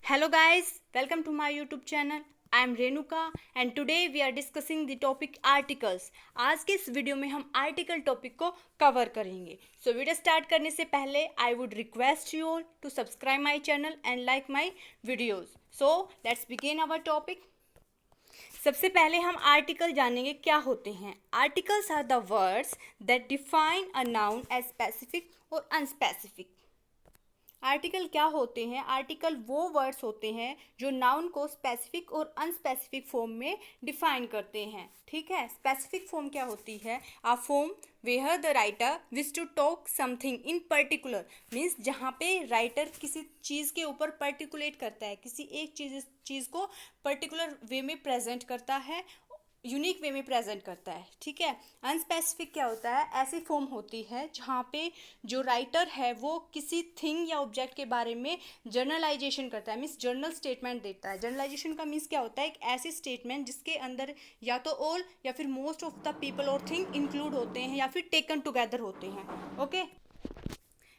Hello guys, welcome to my YouTube channel. I am Renuka and today we are discussing the topic articles. आज के इस video में हम article topic को cover करेंगे. So video start करने से पहले I would request you all to subscribe my channel and like my videos. So let's begin our topic. सबसे पहले हम आर्टिकल जानेंगे क्या होते हैं. Articles are the words that define a noun as specific और अनस्पेसिफिक. आर्टिकल क्या होते हैं? आर्टिकल वो वर्ड्स होते हैं जो नाउन को स्पेसिफिक और अनस्पेसिफिक फॉर्म में डिफाइन करते हैं. ठीक है. स्पेसिफिक फॉर्म क्या होती है? A form where the writer wish to talk something in particular. Means जहाँ पे राइटर किसी चीज़ के ऊपर पर्टिकुलेट करता है, किसी एक चीज़ को पर्टिकुलर वे में प्रेजेंट करता है, यूनिक वे में प्रेजेंट करता है. ठीक है. अनस्पेसिफिक क्या होता है? ऐसी फॉर्म होती है जहाँ पे जो राइटर है वो किसी थिंग या ऑब्जेक्ट के बारे में जर्नलाइजेशन करता है, मीन्स जर्नल स्टेटमेंट देता है. जर्नलाइजेशन का मीन्स क्या होता है? एक ऐसी स्टेटमेंट जिसके अंदर या तो ऑल या फिर मोस्ट ऑफ द पीपल और थिंग इंक्लूड होते हैं या फिर टेकन टुगेदर होते हैं. ओके.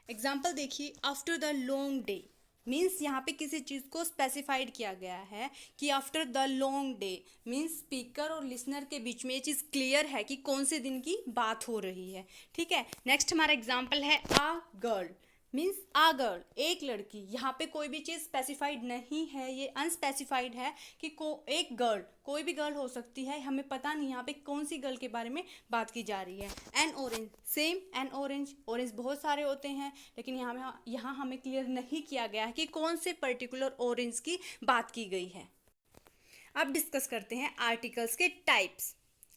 एग्जाम्पल देखिए. After the long day means यहाँ पे किसी चीज़ को स्पेसिफाइड किया गया है कि after the long day means speaker और लिसनर के बीच में ये चीज़ क्लियर है कि कौन से दिन की बात हो रही है. ठीक है. नेक्स्ट हमारा एग्जाम्पल है आ गर्ल. मीन्स आ गर्ल एक लड़की. यहाँ पे कोई भी चीज़ स्पेसिफाइड नहीं है, ये अनस्पेसिफाइड है कि एक गर्ल, कोई भी गर्ल हो सकती है, हमें पता नहीं यहाँ पे कौन सी गर्ल के बारे में बात की जा रही है. N orange same. N orange, orange बहुत सारे होते हैं लेकिन यहाँ हमें क्लियर नहीं किया गया है कि कौन से पर्टिकुलर ऑरेंज की बात की गई है. अब डिस्कस करते हैं आर्टिकल्स के types.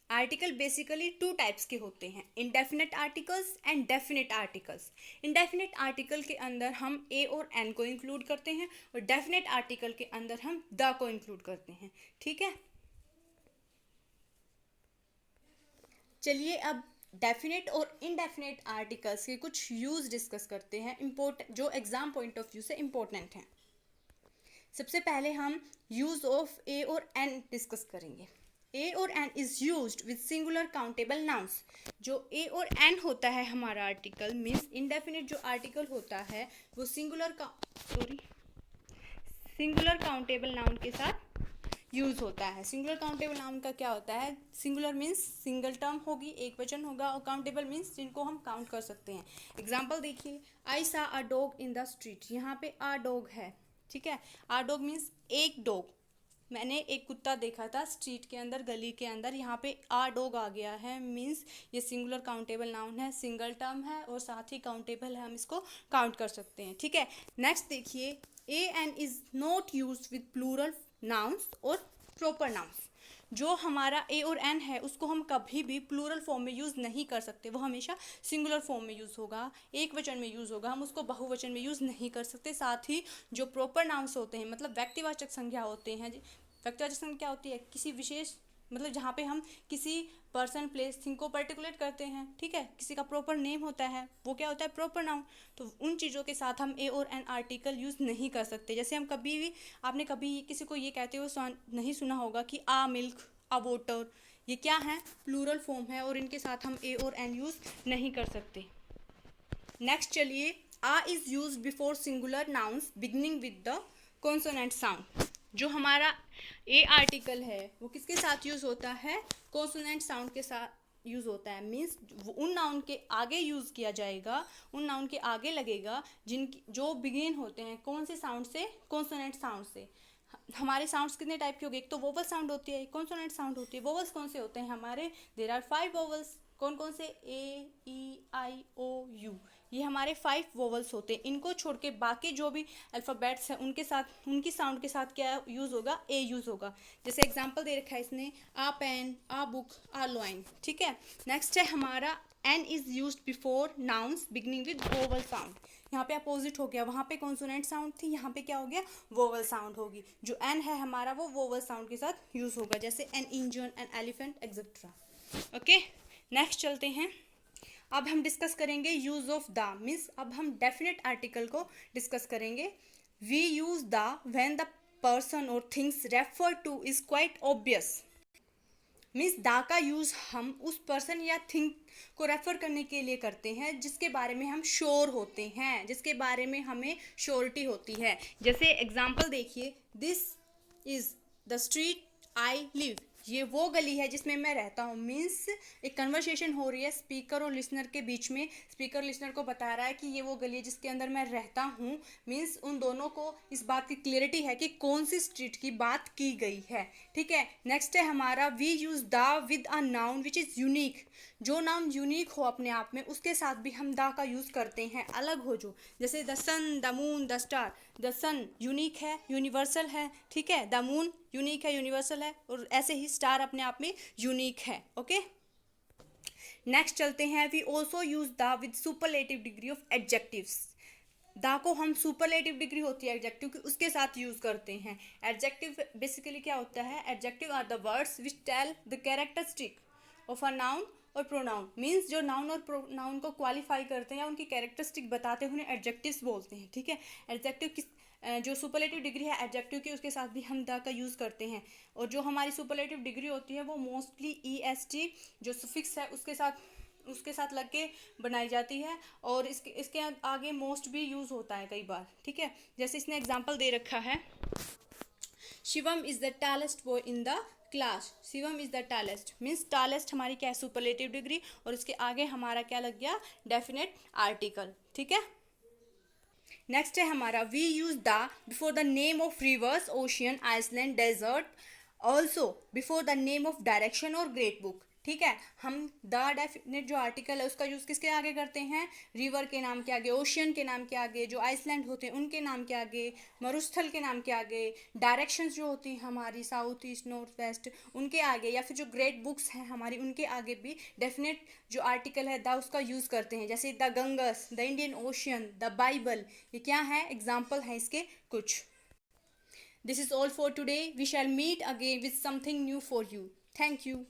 Article basically two types के होते हैं, indefinite articles and definite articles. Indefinite article के अंदर हम ए और एन को इंक्लूड करते हैं और डेफिनेट आर्टिकल के अंदर हम द को इंक्लूड करते हैं. ठीक है. चलिए अब डेफिनेट और इनडेफिनेट आर्टिकल्स के कुछ यूज डिस्कस करते हैं, इम्पोर्टेंट जो एग्जाम पॉइंट ऑफ व्यू से इम्पोर्टेंट हैं. सबसे पहले हम यूज ऑफ ए और एन डिस्कस करेंगे. ए और an is used with singular countable nouns. जो ए और एन होता है हमारा आर्टिकल मीन्स इनडेफिनिट जो आर्टिकल होता है वो सिंगुलर काउंटेबल नाउन के साथ यूज होता है. सिंगुलर काउंटेबल नाउन का क्या होता है? सिंगुलर मीन्स सिंगल टर्म होगी, एक वचन होगा, और काउंटेबल मीन्स जिनको हम काउंट कर सकते हैं. एग्जाम्पल देखिए. आई सा a dog in the street. यहाँ पे अ डॉग है. ठीक है. अ डॉग मीन्स एक डॉग. मैंने एक कुत्ता देखा था स्ट्रीट के अंदर, गली के अंदर. यहाँ पे आ डॉग आ गया है मीन्स ये सिंगुलर काउंटेबल नाउन है, सिंगल टर्म है और साथ ही काउंटेबल है, हम इसको काउंट कर सकते हैं. ठीक है. नेक्स्ट देखिए. A an is not use with plural nouns और प्रॉपर नाउन्स. जो हमारा ए और एन है उसको हम कभी भी प्लूरल फॉर्म में यूज़ नहीं कर सकते, वो हमेशा सिंगुलर फॉर्म में यूज़ होगा, एक वचन में यूज़ होगा, हम उसको बहुवचन में यूज़ नहीं कर सकते. साथ ही जो प्रॉपर नाउन्स होते हैं मतलब व्यक्तिवाचक संज्ञा होते हैं. व्यक्तिवाचक संज्ञा क्या होती है? किसी विशेष मतलब जहाँ पे हम किसी पर्सन प्लेस थिंग को पर्टिकुलेट करते हैं. ठीक है. किसी का प्रॉपर नेम होता है, वो क्या होता है? Proper noun. तो उन चीज़ों के साथ हम ए और एन आर्टिकल यूज़ नहीं कर सकते. जैसे हम कभी भी, आपने कभी किसी को ये कहते हुए नहीं सुना होगा कि आ मिल्क, आ वोटर. ये क्या है? प्लूरल फॉर्म है और इनके साथ हम ए और एन यूज़ नहीं कर सकते. नेक्स्ट चलिए. A is use before singular nouns beginning with the consonant sound. जो हमारा ए आर्टिकल है वो किसके साथ यूज़ होता है? कॉन्सोनेंट साउंड के साथ यूज़ होता है. मीन्स उन नाउन के आगे यूज़ किया जाएगा, उन नाउन के आगे लगेगा जो बिगिन होते हैं कौन से साउंड से? कॉन्सोनेंट साउंड से. हमारे साउंड्स कितने टाइप के हो गए? एक तो वोवल साउंड होती है, एक कॉन्सोनेंट साउंड होती है. वोवल्स कौन से होते हैं हमारे? There are 5 vowels. कौन कौन से? A E I O U. ये हमारे 5 वोवल्स होते हैं. इनको छोड़ के बाकी जो भी अल्फ़ाबेट्स हैं उनके साथ, उनकी साउंड के साथ क्या यूज़ होगा? ए यूज़ होगा. जैसे एग्जांपल दे रखा है इसने, a pen, a book, a lion. ठीक है. नेक्स्ट है हमारा an is use before nouns beginning with vowel sound. यहाँ पे अपोजिट हो गया, वहाँ पे कॉन्सोनेंट साउंड थी, यहाँ पे क्या हो गया? वोवल साउंड होगी. जो एन है हमारा वो वोवल साउंड के साथ यूज़ होगा, जैसे an engine, an elephant etcetera. Okay. Next चलते हैं. अब हम डिस्कस करेंगे यूज ऑफ द. मीन्स अब हम डेफिनेट आर्टिकल को डिस्कस करेंगे. We use the when the person और things refer to is quite obvious. Means the का यूज़ हम उस पर्सन या थिंग को रेफर करने के लिए करते हैं जिसके बारे में हम श्योर होते हैं, जिसके बारे में हमें श्योरिटी होती है। जैसे एग्जांपल देखिए, this is the street I live, ये वो गली है जिसमें मैं रहता हूँ। मीन्स एक कन्वर्सेशन हो रही है स्पीकर और लिसनर के बीच में। स्पीकर लिसनर को बता रहा है कि ये वो गली है जिसके अंदर मैं रहता हूँ। मीन्स उन दोनों को इस बात की क्लियरिटी है कि कौन सी स्ट्रीट की बात की गई है। ठीक है, नेक्स्ट है हमारा we use the with a noun which is unique. जो नाउन यूनिक हो अपने आप में उसके साथ भी हम द का यूज़ करते हैं, अलग हो जो। जैसे the sun, the moon, the star. The sun unique है, यूनिवर्सल है, ठीक है। द मून यूनिक है, यूनिवर्सल है, और ऐसे ही स्टार अपने आप में यूनिक है। ओके, नेक्स्ट चलते हैं। We also use the with superlative degree of adjectives. The को हम सुपरलेटिव डिग्री होती है एडजेक्टिव की, उसके साथ यूज करते हैं। एडजेक्टिव बेसिकली क्या होता है? Adjective are the words which tell the characteristic of a noun और प्रोनाउन। मीन्स जो नाउन और प्रोनाउन को क्वालिफाई करते हैं या उनकी कैरेक्टरिस्टिक बताते हैं, उन्हें एडजेक्टिव्स बोलते हैं। ठीक है, एडजेक्टिव किस जो सुपरलेटिव डिग्री है एडजेक्टिव की, उसके साथ भी हम द का यूज़ करते हैं। और जो हमारी सुपरलेटिव डिग्री होती है वो मोस्टली EST जो सुफिक्स है उसके साथ लग के बनाई जाती है, और इसके आगे मोस्ट भी यूज़ होता है कई बार। ठीक है, जैसे इसने एग्जाम्पल दे रखा है, Shivam is the tallest boy in the class. Shivam is the tallest means tallest हमारी क्या है? सुपरलेटिव डिग्री, और इसके आगे हमारा क्या लग गया? Definite article. ठीक है, नेक्स्ट है हमारा we use the before the name of rivers, ocean, island, desert, also before the name of direction और ग्रेट बुक। ठीक है, हम द डेफिनेट जो आर्टिकल है उसका यूज़ किसके आगे करते हैं? रिवर के नाम के आगे, ओशियन के नाम के आगे, जो आइसलैंड होते हैं उनके नाम के आगे, मरुस्थल के नाम के आगे, डायरेक्शंस जो होती हैं हमारी साउथ ईस्ट नॉर्थ वेस्ट उनके आगे, या फिर जो ग्रेट बुक्स हैं हमारी उनके आगे भी डेफिनेट जो आर्टिकल है द उसका यूज़ करते हैं। जैसे the Ganges, the Indian Ocean, the Bible, ये क्या है? एग्जाम्पल है इसके कुछ। This is all for today, we shall meet again with something new for you. Thank you.